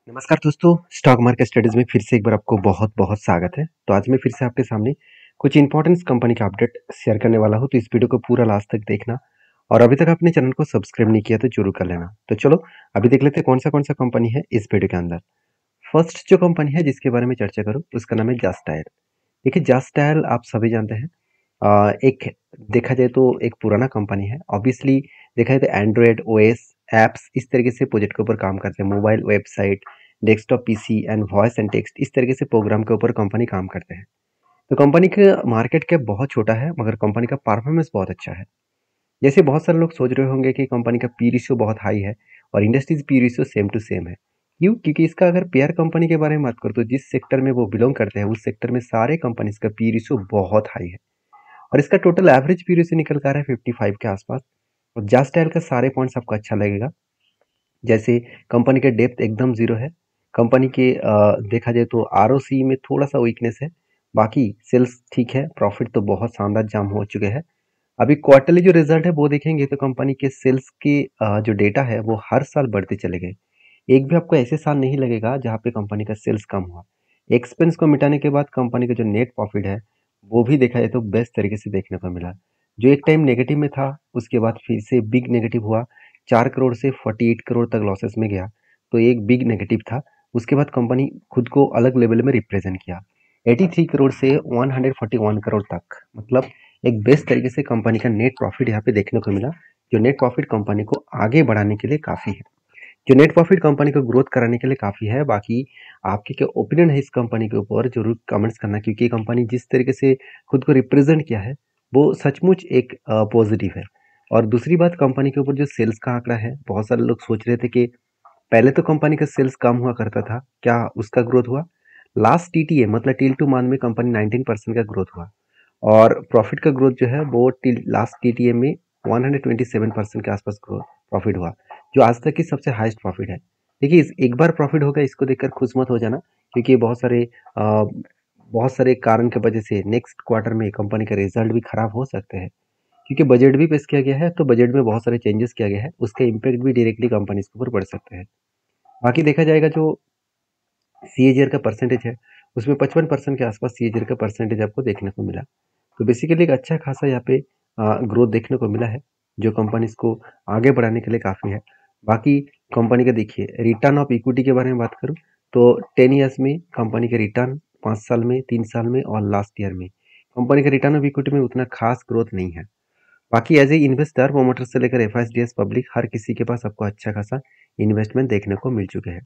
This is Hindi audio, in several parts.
नमस्कार दोस्तों, स्टॉक मार्केट स्टडीज में फिर से एक बार आपको बहुत बहुत स्वागत है। तो आज मैं फिर से आपके सामने कुछ इंपॉर्टेंट कंपनी का अपडेट शेयर करने वाला हूं। तो इस वीडियो को पूरा लास्ट तक देखना और अभी तक आपने चैनल को सब्सक्राइब नहीं किया तो जरूर कर लेना। तो चलो अभी देख लेते हैं कौन सा कंपनी है इस वीडियो के अंदर। फर्स्ट जो कंपनी है जिसके बारे में चर्चा करूँ उसका नाम है जस्ट डायल। देखिए जस्ट डायल आप सभी जानते हैं, एक देखा जाए तो एक पुराना कंपनी है। ऑब्वियसली देखा जाए तो एंड्रॉयड ओएस एप्स इस तरीके से प्रोजेक्ट के ऊपर काम करते हैं। Mobile website, desktop PC and voice and text इस तरीके से प्रोग्राम के ऊपर कंपनी काम करते हैं। तो कंपनी का मार्केट कैप बहुत छोटा है मगर कंपनी का परफॉर्मेंस बहुत अच्छा है। जैसे बहुत सारे लोग सोच रहे होंगे कि कंपनी का पी रेशियो बहुत हाई है और industries P ratio same to same है। क्यों? क्योंकि इसका अगर पेयर कंपनी के बारे में बात करूँ तो जिस सेक्टर में वो बिलोंग करते हैं उस सेक्टर में सारे कंपनीज का पी रेशियो बहुत हाई है और इसका टोटल एवरेज पीरियड से निकल कर आ रहा है 55 के आसपास। और जस्ट डायल का सारे पॉइंट्स आपको अच्छा लगेगा। जैसे कंपनी का डेप्थ एकदम जीरो है। कंपनी के देखा जाए तो आरओसी में थोड़ा सा वीकनेस है। बाकी सेल्स ठीक है, प्रॉफिट तो बहुत शानदार जाम हो चुके हैं। अभी क्वार्टरली जो रिजल्ट है वो देखेंगे तो कंपनी के सेल्स के जो डेटा है वो हर साल बढ़ते चले गए। एक भी आपको ऐसे साल नहीं लगेगा जहाँ पे कंपनी का सेल्स कम हुआ। एक्सपेंस को मिटाने के बाद कंपनी का जो नेट प्रॉफिट है वो भी देखा जाए तो बेस्ट तरीके से देखने को मिला। जो एक टाइम नेगेटिव में था उसके बाद फिर से बिग नेगेटिव हुआ। 4 करोड़ से 48 करोड़ तक लॉसेस में गया, तो एक बिग नेगेटिव था। उसके बाद कंपनी खुद को अलग लेवल में रिप्रेजेंट किया। 83 करोड़ से 141 करोड़ तक, मतलब एक बेस्ट तरीके से कंपनी का नेट प्रॉफिट यहाँ पे देखने को मिला। जो नेट प्रॉफिट कंपनी को आगे बढ़ाने के लिए काफ़ी है, जो नेट प्रॉफिट कंपनी को ग्रोथ कराने के लिए काफ़ी है। बाकी आपके क्या ओपिनियन है इस कंपनी के ऊपर जरूर कमेंट्स करना, क्योंकि ये कंपनी जिस तरीके से खुद को रिप्रेजेंट किया है वो सचमुच एक पॉजिटिव है। और दूसरी बात, कंपनी के ऊपर जो सेल्स का आंकड़ा है, बहुत सारे लोग सोच रहे थे कि पहले तो कंपनी का सेल्स कम हुआ करता था, क्या उसका ग्रोथ हुआ? लास्ट टीटीए मतलब टिल टू मंथ में कंपनी 19% का ग्रोथ हुआ और प्रॉफिट का ग्रोथ जो है वो टिल लास्ट टीटीए में 127% के आसपास ग्रोथ प्रॉफिट हुआ, जो आज तक की सबसे हाईएस्ट प्रॉफिट है। देखिए एक बार प्रॉफिट होगा इसको देखकर खुश मत हो जाना, क्योंकि बहुत सारे कारण की वजह से नेक्स्ट क्वार्टर में कंपनी का रिजल्ट भी खराब हो सकते हैं। क्योंकि बजट भी पेश किया गया है, तो बजट में बहुत सारे चेंजेस किया गया है, उसका इम्पैक्ट भी डायरेक्टली कंपनी के ऊपर पड़ सकते हैं। बाकी देखा जाएगा जो सीएजीआर का परसेंटेज है उसमें 55% के आसपास सीएजीआर का परसेंटेज आपको देखने को मिला। तो बेसिकली एक अच्छा खासा यहाँ पे ग्रोथ देखने को मिला है, जो कंपनी इसको आगे बढ़ाने के लिए काफ़ी है। बाकी कंपनी का देखिए रिटर्न ऑफ इक्विटी के बारे में बात करूँ तो 10 ईयर्स में कंपनी का रिटर्न 5 साल में, 3 साल में और लास्ट ईयर में कंपनी का रिटर्न ऑफ इक्विटी में उतना खास ग्रोथ नहीं है। बाकी एज ए इन्वेस्टर प्रोमोटर से लेकर एफआईएसडीएस पब्लिक हर किसी के पास आपको अच्छा खासा इन्वेस्टमेंट देखने को मिल चुके हैं।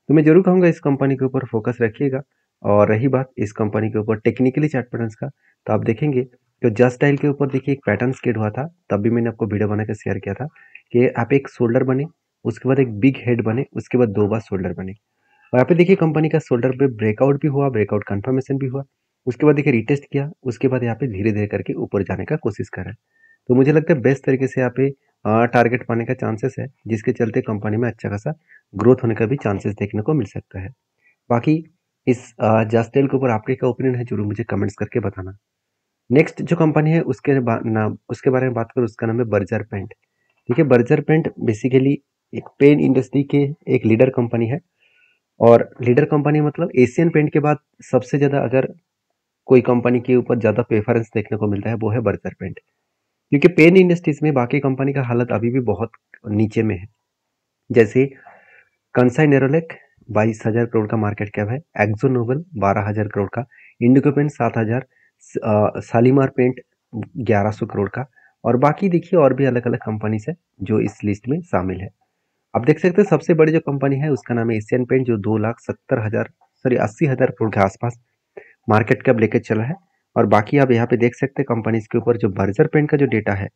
तो मैं जरूर कहूँगा इस कंपनी के ऊपर फोकस रखिएगा। और रही बात इस कंपनी के ऊपर टेक्निकली चार्ट पैटर्न्स का, तो आप देखेंगे तो जस्ट डायल के ऊपर देखिए एक पैटर्न स्केड हुआ था, तब भी मैंने आपको वीडियो बनाकर शेयर किया था कि आप एक शोल्डर बने, उसके बाद एक बिग हेड बने, उसके बाद 2 बार शोल्डर बने। और यहाँ पे देखिए कंपनी का शोल्डर पे ब्रेकआउट भी हुआ, ब्रेकआउट कंफर्मेशन भी हुआ, उसके बाद देखिए रिटेस्ट किया, उसके बाद यहाँ पे धीरे धीरे करके ऊपर जाने का कोशिश कर रहा है। तो मुझे लगता है बेस्ट तरीके से यहाँ पे टारगेट पाने का चांसेस है, जिसके चलते कंपनी में अच्छा खासा ग्रोथ होने का भी चांसेस देखने को मिल सकता है। बाकी इस जस्टेल के ऊपर आपके क्या ओपिनियन है जरूर मुझे कमेंट्स करके बताना। नेक्स्ट जो कंपनी है उसके बारे में बात करूँ, उसका नाम है बर्जर पेंट। देखिए बर्जर पेंट बेसिकली एक पेन इंडस्ट्री के एक लीडर कंपनी है। और लीडर कंपनी मतलब एशियन पेंट के बाद सबसे ज़्यादा अगर कोई कंपनी के ऊपर ज़्यादा प्रेफरेंस देखने को मिलता है वो है बर्जर पेंट। क्योंकि पेन इंडस्ट्रीज में बाकी कंपनी का हालत अभी भी बहुत नीचे में है। जैसे कंसाई नेरोलेक 22,000 करोड़ का मार्केट कैप है, एक्जो नोबल 12,000 करोड़ का, इंडिको पेंट 7,000, शालीमार पेंट 1,100 करोड़ का। और बाकी देखिए और भी अलग अलग कंपनीज है जो इस लिस्ट में शामिल है। आप देख सकते हैं सबसे बड़ी जो कंपनी है उसका नाम है एशियन पेंट, जो 2,70,000 सॉरी 80,000 करोड़ के आसपास मार्केट कैप लेकर चला है। और बाकी आप यहाँ पे देख सकते हैं कंपनीज के ऊपर जो बर्जर पेंट का जो डेटा है,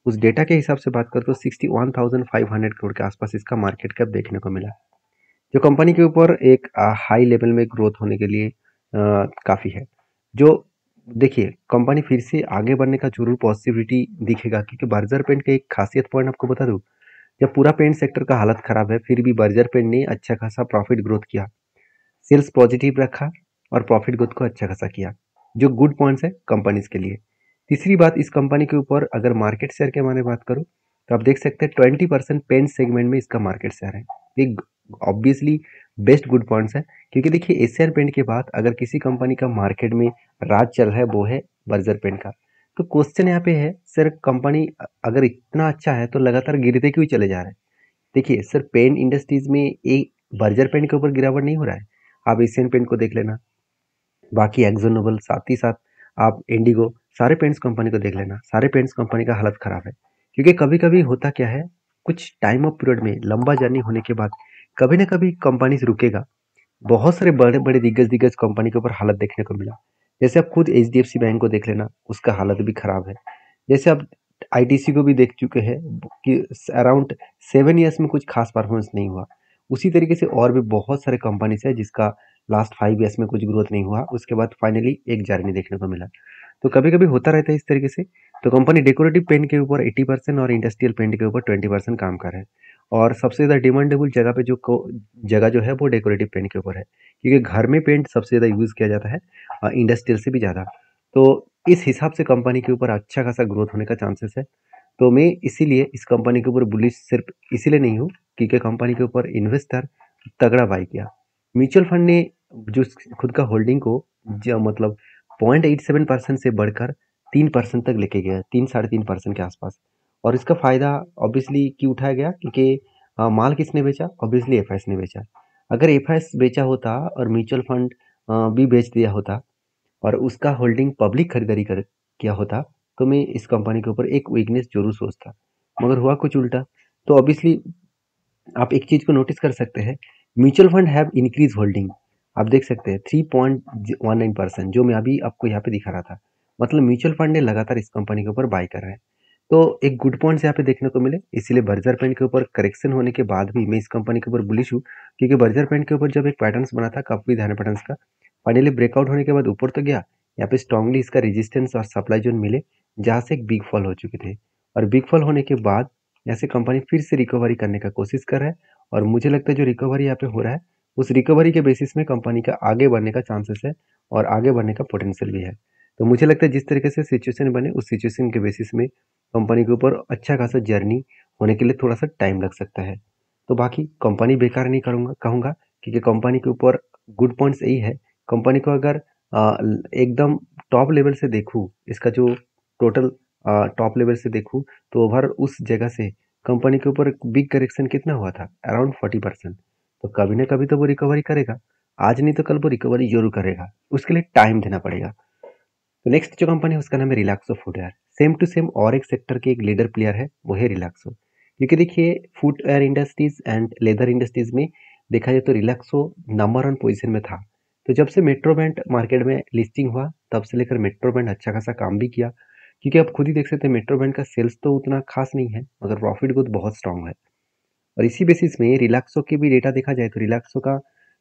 उस डेटा के हिसाब से बात करें तो 61,500 करोड़ के आसपास इसका मार्केट कैप देखने को मिला, जो कंपनी के ऊपर एक हाई लेवल में ग्रोथ होने के लिए काफ़ी है। जो देखिए कंपनी फिर से आगे बढ़ने का जरूर पॉसिबिलिटी दिखेगा, क्योंकि बर्जर पेंट का एक खासियत पॉइंट आपको बता दूं, जब पूरा पेंट सेक्टर का हालत खराब है फिर भी बर्जर पेंट ने अच्छा खासा प्रॉफिट ग्रोथ किया, सेल्स पॉजिटिव रखा और प्रॉफिट ग्रोथ को अच्छा खासा किया, जो गुड पॉइंट्स है कंपनीज के लिए। तीसरी बात, इस कंपनी के ऊपर अगर मार्केट शेयर के बारे में बात करूं तो आप देख सकते हैं 20% पेंट सेगमेंट में इसका मार्केट शेयर है। एक ऑब्वियसली बेस्ट गुड पॉइंट्स है, क्योंकि देखिए एशियन पेंट के बाद अगर किसी कंपनी का मार्केट में राज चल रहा है वो है बर्जर पेंट का। तो क्वेश्चन यहाँ पे है सर, कंपनी अगर इतना अच्छा है तो लगातार गिरते क्यों चले जा रहे हैं? देखिए सर, पेंट इंडस्ट्रीज में एक बर्जर पेंट के ऊपर गिरावट नहीं हो रहा है। आप एशियन पेंट को देख लेना, बाकी एक्जो नोबल, साथ ही साथ आप इंडिगो, सारे पेंट्स कंपनी को देख लेना, सारे पेंट्स कंपनी का हालत खराब है। क्योंकि कभी कभी होता क्या है, कुछ टाइम ऑफ पीरियड में लंबा जर्नी होने के बाद कभी ना कभी कंपनी रुकेगा। बहुत सारे बड़े बड़े दिग्गज दिग्गज कंपनी के ऊपर हालत देखने को मिला। जैसे आप खुद HDFC बैंक को देख लेना, उसका हालत भी खराब है। जैसे आप ITC को भी देख चुके हैं कि अराउंड 7 ईयर्स में कुछ खास परफॉर्मेंस नहीं हुआ। उसी तरीके से और भी बहुत सारे कंपनीज है जिसका लास्ट 5 ईयर्स में कुछ ग्रोथ नहीं हुआ, उसके बाद फाइनली एक जर्नी देखने को मिला। तो कभी कभी होता रहता है इस तरीके से। तो कंपनी डेकोरेटिव पेंट के ऊपर 80% और इंडस्ट्रियल पेंट के ऊपर 20% काम कर रहा है। और सबसे ज़्यादा डिमांडेबल जगह पे जगह जो है वो डेकोरेटिव पेंट के ऊपर है, क्योंकि घर में पेंट सबसे ज़्यादा यूज़ किया जाता है इंडस्ट्रियल से भी ज़्यादा। तो इस हिसाब से कंपनी के ऊपर अच्छा खासा ग्रोथ होने का चांसेस है। तो मैं इसीलिए इस कंपनी के ऊपर बुलिश सिर्फ इसीलिए नहीं हूँ क्योंकि कंपनी के ऊपर इन्वेस्टर तगड़ा बाई किया। म्यूचुअल फंड ने जो खुद का होल्डिंग को जो मतलब 0.87% से बढ़कर 3% तक लेके गया, 3 साढ़े 3% के आसपास। और इसका फायदा ऑब्वियसली क्यों उठाया गया, क्योंकि माल किसने बेचा? ऑब्वियसली एफआईएस ने बेचा। अगर एफआईएस बेचा होता और म्यूचुअल फंड भी बेच दिया होता और उसका होल्डिंग पब्लिक खरीदारी कर किया होता, तो मैं इस कंपनी के ऊपर एक वीकनेस जरूर सोचता। मगर हुआ कुछ उल्टा। तो ऑब्वियसली आप एक चीज को नोटिस कर सकते हैं, mutual fund have increase holding. आप देख सकते हैं 3.19%, जो मैं अभी आपको यहाँ पे दिखा रहा था। मतलब म्यूचुअल फंड ने लगातार इस कंपनी के ऊपर बाय कर रहा है। तो एक गुड पॉइंट्स यहाँ पे देखने को मिले, इसीलिए बर्जर पेंट के ऊपर करेक्शन होने के बाद भी मैं इस कंपनी के ऊपर बुलिश हूँ। क्योंकि बर्जर पेंट के ऊपर जब एक पैटर्न्स बना था काफी ध्यान पैटर्न्स का, फाइनली ब्रेकआउट होने के बाद ऊपर तो गया। यहाँ पे स्ट्रांगली इसका रेजिस्टेंस और सप्लाई जोन मिले, जहाँ से एक बिग फॉल हो चुके थे। और बिग फॉल होने के बाद यहाँ से कंपनी फिर से रिकवरी करने का कोशिश कर रहा है। और मुझे लगता है जो रिकवरी यहाँ पे हो रहा है, उस रिकवरी के बेसिस में कंपनी का आगे बढ़ने का चांसेस है और आगे बढ़ने का पोटेंशियल भी है। तो मुझे लगता है जिस तरीके से सिचुएशन बने उस सिचुएशन के बेसिस में कंपनी के ऊपर अच्छा खासा जर्नी होने के लिए थोड़ा सा टाइम लग सकता है। तो बाकी कंपनी बेकार नहीं करूँगा कहूँगा, क्योंकि कंपनी के ऊपर गुड पॉइंट्स यही है। कंपनी को अगर एकदम टॉप लेवल से देखूँ, इसका जो टोटल टॉप लेवल से देखूँ, तो ओवर उस जगह से कंपनी के ऊपर बिग करेक्शन कितना हुआ था? अराउंड 40%। तो कभी ना कभी तो वो रिकवरी करेगा। आज नहीं तो कल वो रिकवरी जरूर करेगा, उसके लिए टाइम देना पड़ेगा। तो नेक्स्ट जो कंपनी है उसका नाम है Relaxo footwear. Same to same और एक सेक्टर के एक लीडर प्लेयर है, वो है रिलैक्सो। क्योंकि देखिए footwear industries and leather industries में देखा जाए तो रिलैक्सो नंबर 1 पोजीशन में था। तो जब से मेट्रो बैंड मार्केट में लिस्टिंग हुआ तब से लेकर मेट्रो बैंड अच्छा खासा काम भी किया। क्योंकि आप खुद ही देख सकते हैं मेट्रो बैंड का सेल्स तो उतना खास नहीं है, मगर प्रॉफिट ग्रोथ बहुत स्ट्रांग है। और इसी बेसिस में रिलैक्सो के भी डेटा देखा जाए तो रिलैक्सो का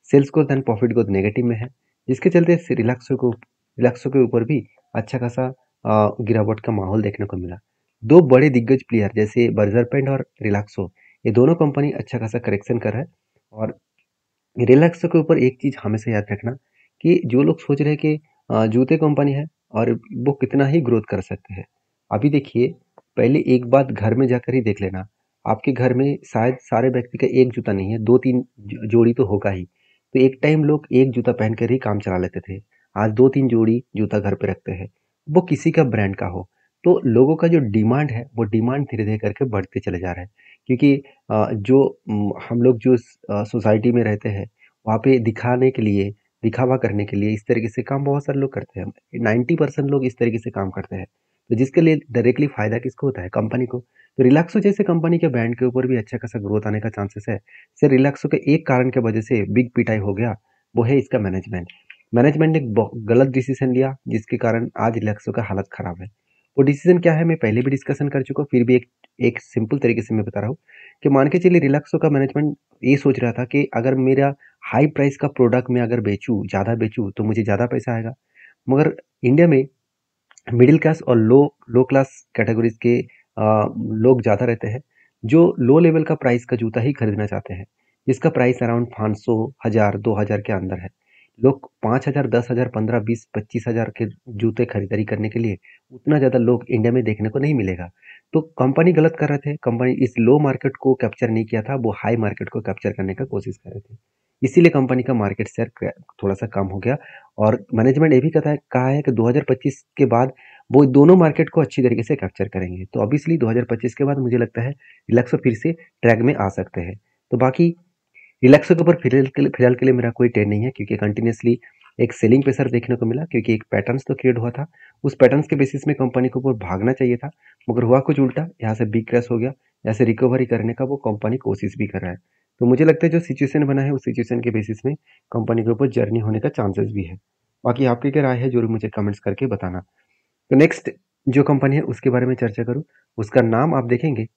sales growth and profit growth negative में है, जिसके चलते रिलैक्सो के ऊपर भी अच्छा खासा गिरावट का माहौल देखने को मिला। दो बड़े दिग्गज प्लेयर जैसे बर्जर पेंट और रिलैक्सो, ये दोनों कंपनी अच्छा खासा करेक्शन कर रहा है। और रिलैक्सो के ऊपर एक चीज हमेशा याद रखना कि जो लोग सोच रहे हैं कि जूते कंपनी है और वो कितना ही ग्रोथ कर सकते हैं, अभी देखिए पहले एक बात घर में जाकर ही देख लेना। आपके घर में शायद सारे व्यक्ति का एक जूता नहीं है, 2-3 जोड़ी तो होगा ही। तो एक टाइम लोग एक जूता पहनकर ही काम चला लेते थे, आज 2-3 जोड़ी जूता घर पे रखते हैं, वो किसी का ब्रांड का हो। तो लोगों का जो डिमांड है वो डिमांड धीरे धीरे करके बढ़ते चले जा रहा है। क्योंकि हम लोग जो सोसाइटी में रहते हैं वहाँ पे दिखाने के लिए, दिखावा करने के लिए इस तरीके से काम बहुत सारे लोग करते हैं। 90% लोग इस तरीके से काम करते हैं। तो जिसके लिए डायरेक्टली फायदा किसको होता है? कंपनी को। तो रिलैक्सो जैसे कंपनी के ब्रांड के ऊपर भी अच्छा खासा ग्रोथ आने का चांसेस है। सिर्फ रिलैक्सो के एक कारण की वजह से बिग पिटाई हो गया, वो है इसका मैनेजमेंट। मैनेजमेंट ने गलत डिसीजन लिया जिसके कारण आज रिलैक्सो का हालत खराब है। वो डिसीजन क्या है मैं पहले भी डिस्कशन कर चुका हूँ, फिर भी एक एक सिंपल तरीके से मैं बता रहा हूँ कि मान के चलिए रिलैक्सो का मैनेजमेंट ये सोच रहा था कि अगर मेरा हाई प्राइस का प्रोडक्ट मैं अगर बेचूँ, ज़्यादा बेचूँ तो मुझे ज़्यादा पैसा आएगा। मगर इंडिया में मिडिल क्लास और लो लो क्लास कैटेगरीज के लोग ज़्यादा रहते हैं, जो लो लेवल का प्राइस का जूता ही खरीदना चाहते हैं, जिसका प्राइस अराउंड 500, 1000, 2000 के अंदर है। लोग 5,000, 10,000, 15, 20, 25,000 के जूते खरीदारी करने के लिए उतना ज़्यादा लोग इंडिया में देखने को नहीं मिलेगा। तो कंपनी गलत कर रहे थे, कंपनी इस लो मार्केट को कैप्चर नहीं किया था, वो हाई मार्केट को कैप्चर करने का कोशिश कर रहे थे। इसीलिए कंपनी का मार्केट शेयर थोड़ा-सा कम हो गया और मैनेजमेंट ये भी कहा है कि 2025 के बाद वो दोनों मार्केट को अच्छी तरीके से कैप्चर करेंगे। तो ऑब्वियसली 2025 के बाद मुझे लगता है रिलैक्सो फिर से ट्रैक में आ सकते हैं। तो बाकी रिलैक्सो के ऊपर फिलहाल के लिए मेरा कोई ट्रेड नहीं है क्योंकि कंटिन्यूअसली एक सेलिंग प्रेशर देखने को मिला क्योंकि एक पैटर्न्स तो क्रिएट हुआ था। उस पैटर्न्स के बेसिस में कंपनी को ऊपर भागना चाहिए था, मगर हुआ कुछ उल्टा। यहाँ से बिग क्रैश हो गया, यहाँ से रिकवरी करने का वो कंपनी कोशिश भी कर रहा है। तो मुझे लगता है जो सिचुएशन बना है उस सिचुएशन के बेसिस में कंपनी के ऊपर जर्नी होने का चांसेस भी है। बाकी आपकी क्या राय है जरूर मुझे कमेंट्स करके बताना। तो नेक्स्ट जो कंपनी है उसके बारे में चर्चा करूँ, उसका नाम आप देखेंगे,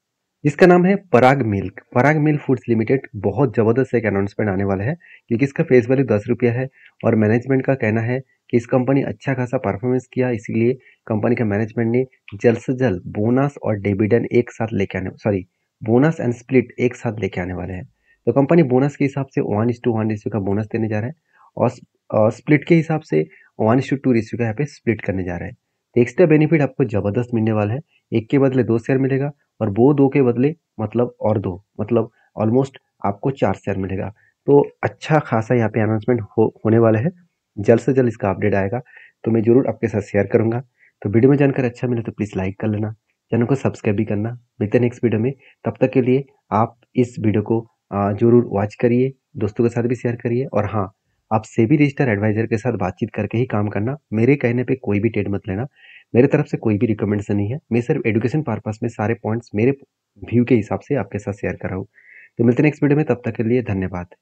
इसका नाम है पराग मिल्क। पराग मिल्क फूड्स लिमिटेड। बहुत ज़बरदस्त एक अनाउंसमेंट आने वाला है क्योंकि इसका फेस वैल्यू 10 रुपया है और मैनेजमेंट का कहना है कि इस कंपनी अच्छा खासा परफॉर्मेंस किया, इसीलिए कंपनी का मैनेजमेंट ने जल्द से जल्द बोनस और डिविडेंड एक साथ लेके आने, सॉरी, बोनस एंड स्प्लिट एक साथ लेके आने वाले हैं। तो कंपनी बोनस के हिसाब से 1:1 का बोनस देने जा रहा है और स्प्लिट के हिसाब से 1:2 रेशियो का यहाँ पे स्प्लिट करने जा रहा है। तो एक्स्ट्रा बेनिफिट आपको ज़बरदस्त मिलने वाला है। एक के बदले 2 शेयर मिलेगा और वो 2 के बदले मतलब और 2 मतलब ऑलमोस्ट आपको 4 शेयर मिलेगा। तो अच्छा खासा यहाँ पे अनाउंसमेंट होने वाला है। जल्द से जल्द इसका अपडेट आएगा तो मैं ज़रूर आपके साथ शेयर करूँगा। तो वीडियो में जानकर अच्छा मिले तो प्लीज़ लाइक कर लेना, चैनल को सब्सक्राइब भी करना। मिलते हैं नेक्स्ट वीडियो में, तब तक के लिए आप इस वीडियो को ज़रूर वॉच करिए, दोस्तों के साथ भी शेयर करिए और हाँ, आप सेबी रजिस्टर्ड एडवाइजर के साथ बातचीत करके ही काम करना। मेरे कहने पे कोई भी ट्रेड मत लेना, मेरे तरफ से कोई भी रिकमेंडेशन नहीं है। मैं सिर्फ एजुकेशन पर्पस में सारे पॉइंट्स मेरे व्यू के हिसाब से आपके साथ शेयर कर रहा हूँ। तो मिलते हैं नेक्स्ट वीडियो में, तब तक के लिए धन्यवाद।